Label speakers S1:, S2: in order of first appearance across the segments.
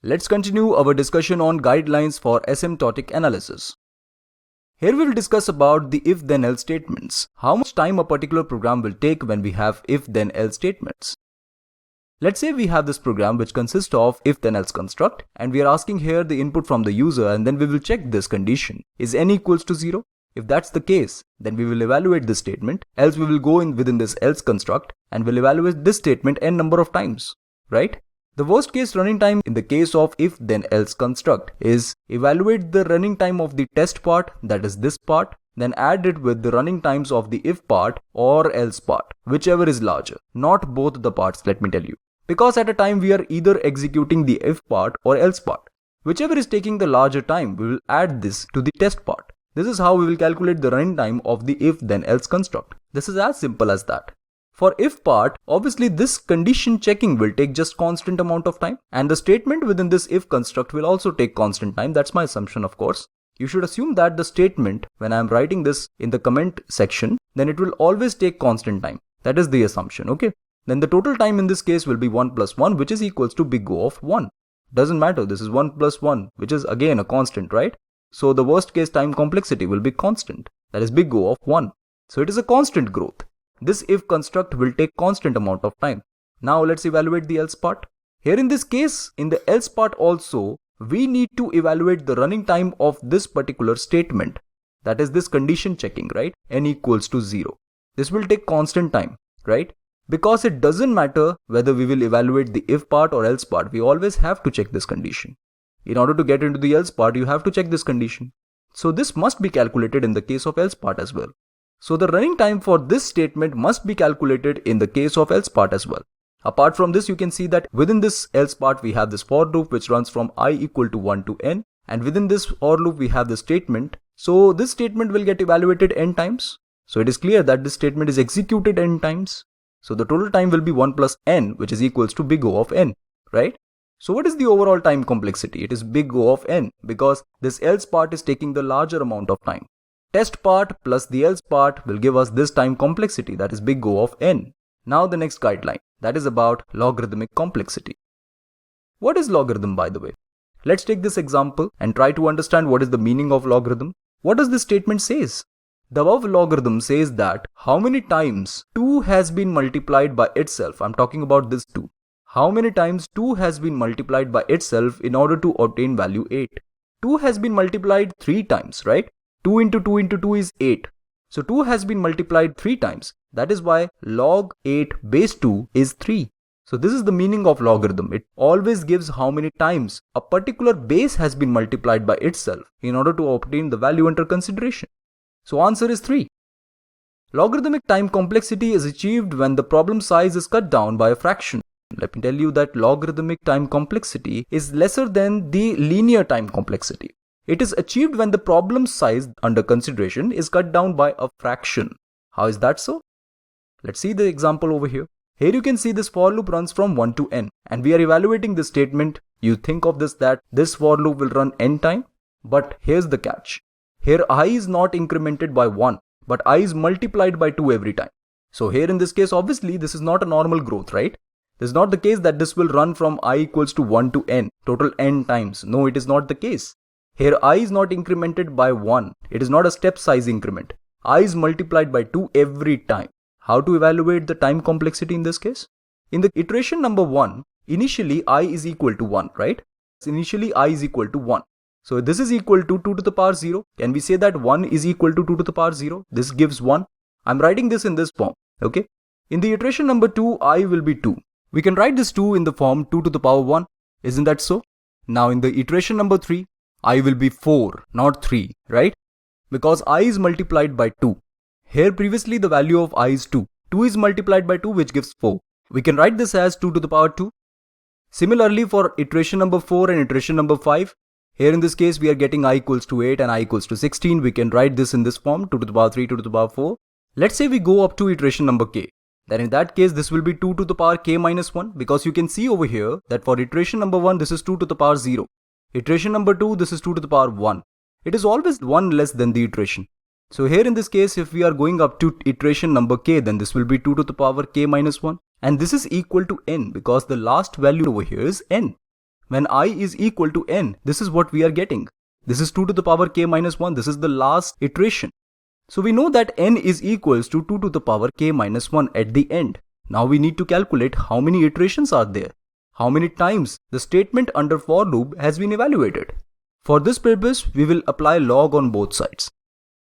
S1: Let's continue our discussion on guidelines for asymptotic analysis. Here we will discuss about the if-then-else statements. How much time a particular program will take when we have if-then-else statements. Let's say we have this program which consists of if-then-else construct, and we are asking here the input from the user, and then we will check this condition. Is n equals to 0? If that's the case, then we will evaluate this statement, else we will go in within this else construct and will evaluate this statement n number of times, right? The worst case running time in the case of if then else construct is evaluate the running time of the test part, that is this part, then add it with the running times of the if part or else part, whichever is larger, not both the parts, let me tell you. Because at a time we are either executing the if part or else part. Whichever is taking the larger time, we will add this to the test part. This is how we will calculate the running time of the if then else construct. This is as simple as that. For if part, obviously this condition checking will take just constant amount of time, and the statement within this if construct will also take constant time. That's my assumption, of course. You should assume that the statement, when I am writing this in the comment section, then it will always take constant time. That is the assumption, okay? Then the total time in this case will be 1 plus 1, which is equals to big O of 1. Doesn't matter, this is 1 plus 1, which is again a constant, right? So the worst case time complexity will be constant, that is big O of 1. So it is a constant growth. This if construct will take constant amount of time. Now let's evaluate the else part. Here in this case, in the else part also, we need to evaluate the running time of this particular statement. That is this condition checking, right? N equals to 0. This will take constant time, right? Because it doesn't matter whether we will evaluate the if part or else part, we always have to check this condition. In order to get into the else part, you have to check this condition. So this must be calculated in the case of else part as well. So the running time for this statement must be calculated in the case of else part as well. Apart from this, you can see that within this else part we have this for loop which runs from I equal to 1 to n, and within this for loop we have the statement. So this statement will get evaluated n times. So it is clear that this statement is executed n times. So the total time will be 1 plus n, which is equals to big O of n, right? So what is the overall time complexity? It is big O of n, because this else part is taking the larger amount of time. Test part plus the else part will give us this time complexity, that is big O of n. Now the next guideline, that is about logarithmic complexity. What is logarithm, by the way? Let's take this example and try to understand what is the meaning of logarithm. What does this statement says? The above logarithm says that how many times 2 has been multiplied by itself. I'm talking about this 2. How many times 2 has been multiplied by itself in order to obtain value 8. 2 has been multiplied 3 times, right? 2 into 2 into 2 is 8. So 2 has been multiplied 3 times. That is why log 8 base 2 is 3. So this is the meaning of logarithm. It always gives how many times a particular base has been multiplied by itself in order to obtain the value under consideration. So answer is 3. Logarithmic time complexity is achieved when the problem size is cut down by a fraction. Let me tell you that logarithmic time complexity is lesser than the linear time complexity. It is achieved when the problem size under consideration is cut down by a fraction. How is that so? Let's see the example over here. Here you can see this for loop runs from 1 to n, and we are evaluating this statement. You think of this that this for loop will run n time, but here's the catch. Here I is not incremented by 1, but I is multiplied by 2 every time. So here in this case, obviously this is not a normal growth, right? This is not the case that this will run from I equals to 1 to n, total n times. No, it is not the case. Here I is not incremented by 1. It is not a step size increment. I is multiplied by 2 every time. How to evaluate the time complexity in this case? In the iteration number 1, initially I is equal to 1, right? Initially I is equal to 1. So this is equal to 2 to the power 0. Can we say that 1 is equal to 2 to the power 0? This gives 1. I'm writing this in this form, okay? In the iteration number 2, I will be 2. We can write this 2 in the form 2 to the power 1. Isn't that so? Now in the iteration number 3, I will be 4, not 3, right? Because I is multiplied by 2. Here previously the value of I is 2. 2 is multiplied by 2, which gives 4. We can write this as 2 to the power 2. Similarly for iteration number 4 and iteration number 5, here in this case we are getting I equals to 8 and I equals to 16. We can write this in this form, 2 to the power 3, 2 to the power 4. Let's say we go up to iteration number k. Then in that case this will be 2 to the power k minus 1, because you can see over here that for iteration number 1 this is 2 to the power 0. Iteration number 2, this is 2 to the power 1. It is always 1 less than the iteration. So here in this case, if we are going up to iteration number k, then this will be 2 to the power k minus 1. And this is equal to n because the last value over here is n. when I is equal to n, this is what we are getting. This is 2 to the power k minus 1. This is the last iteration. So we know that n is equals to 2 to the power k minus 1 at the end. Now we need to calculate how many iterations are there. How many times the statement under for loop has been evaluated. For this purpose, we will apply log on both sides.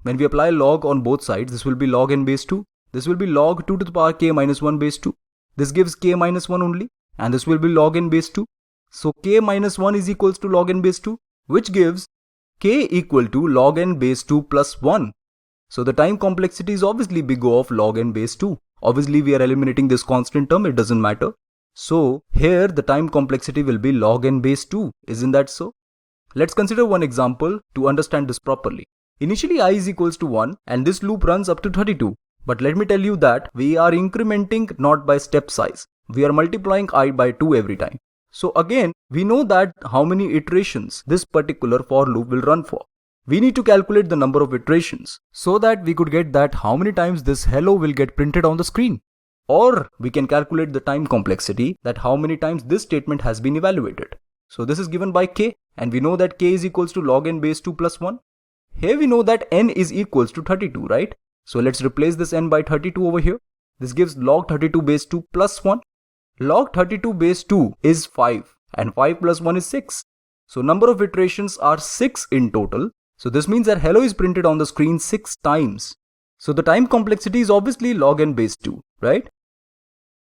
S1: When we apply log on both sides, this will be log n base 2. This will be log 2 to the power k minus 1 base 2. This gives k minus 1 only, and this will be log n base 2. So k minus 1 is equals to log n base 2, which gives k equal to log n base 2 plus 1. So the time complexity is obviously big O of log n base 2. Obviously we are eliminating this constant term, it doesn't matter. So here the time complexity will be log n base 2, isn't that so? Let's consider one example to understand this properly. Initially I is equals to 1 and this loop runs up to 32. But let me tell you that we are incrementing not by step size. We are multiplying I by 2 every time. So again, we know that how many iterations this particular for loop will run for. We need to calculate the number of iterations so that we could get that how many times this hello will get printed on the screen. Or we can calculate the time complexity, that how many times this statement has been evaluated. So this is given by k, and we know that k is equals to log n base 2 plus 1. Here we know that n is equals to 32, right? So let's replace this n by 32 over here. This gives log 32 base 2 plus 1. Log 32 base 2 is 5 and 5 plus 1 is 6. So number of iterations are 6 in total. So this means that hello is printed on the screen 6 times. So the time complexity is obviously log n base 2, right?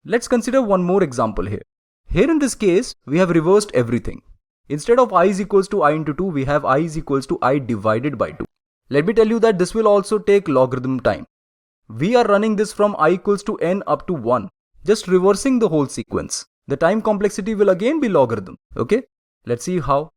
S1: Let's consider one more example here. Here in this case, we have reversed everything. Instead of I is equals to I into 2, we have I is equals to I divided by 2. Let me tell you that this will also take logarithm time. We are running this from I equals to n up to 1, just reversing the whole sequence. The time complexity will again be logarithm, okay? Let's see how.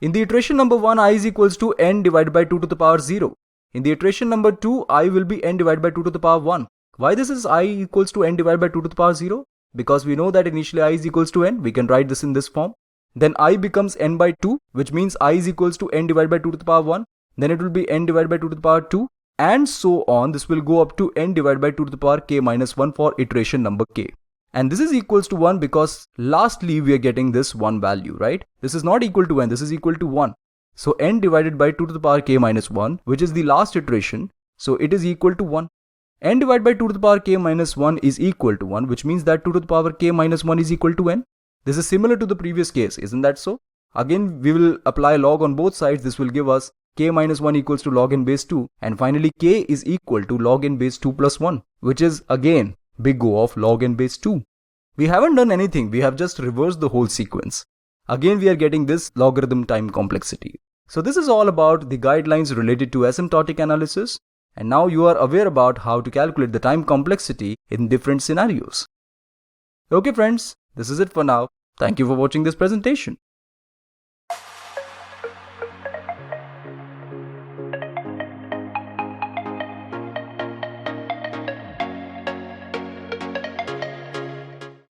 S1: In the iteration number 1, I is equals to n divided by 2 to the power 0. In the iteration number 2, I will be n divided by 2 to the power 1. Why this is I equals to n divided by 2 to the power 0? Because we know that initially I is equals to n, we can write this in this form. Then I becomes n by 2, which means I is equals to n divided by 2 to the power 1. Then it will be n divided by 2 to the power 2. And so on, this will go up to n divided by 2 to the power k minus 1 for iteration number k. And this is equals to 1 because lastly we are getting this 1 value, right? This is not equal to n, this is equal to 1. So n divided by 2 to the power k minus 1, which is the last iteration, so it is equal to 1. N divided by 2 to the power k minus 1 is equal to 1, which means that 2 to the power k minus 1 is equal to n. This is similar to the previous case, isn't that so? Again, we will apply log on both sides. This will give us k minus 1 equals to log n base 2, and finally k is equal to log n base 2 plus 1, which is again big O of log n base 2. We haven't done anything, we have just reversed the whole sequence. Again we are getting this logarithm time complexity. So this is all about the guidelines related to asymptotic analysis, and now you are aware about how to calculate the time complexity in different scenarios. Okay friends, this is it for now. Thank you for watching this presentation.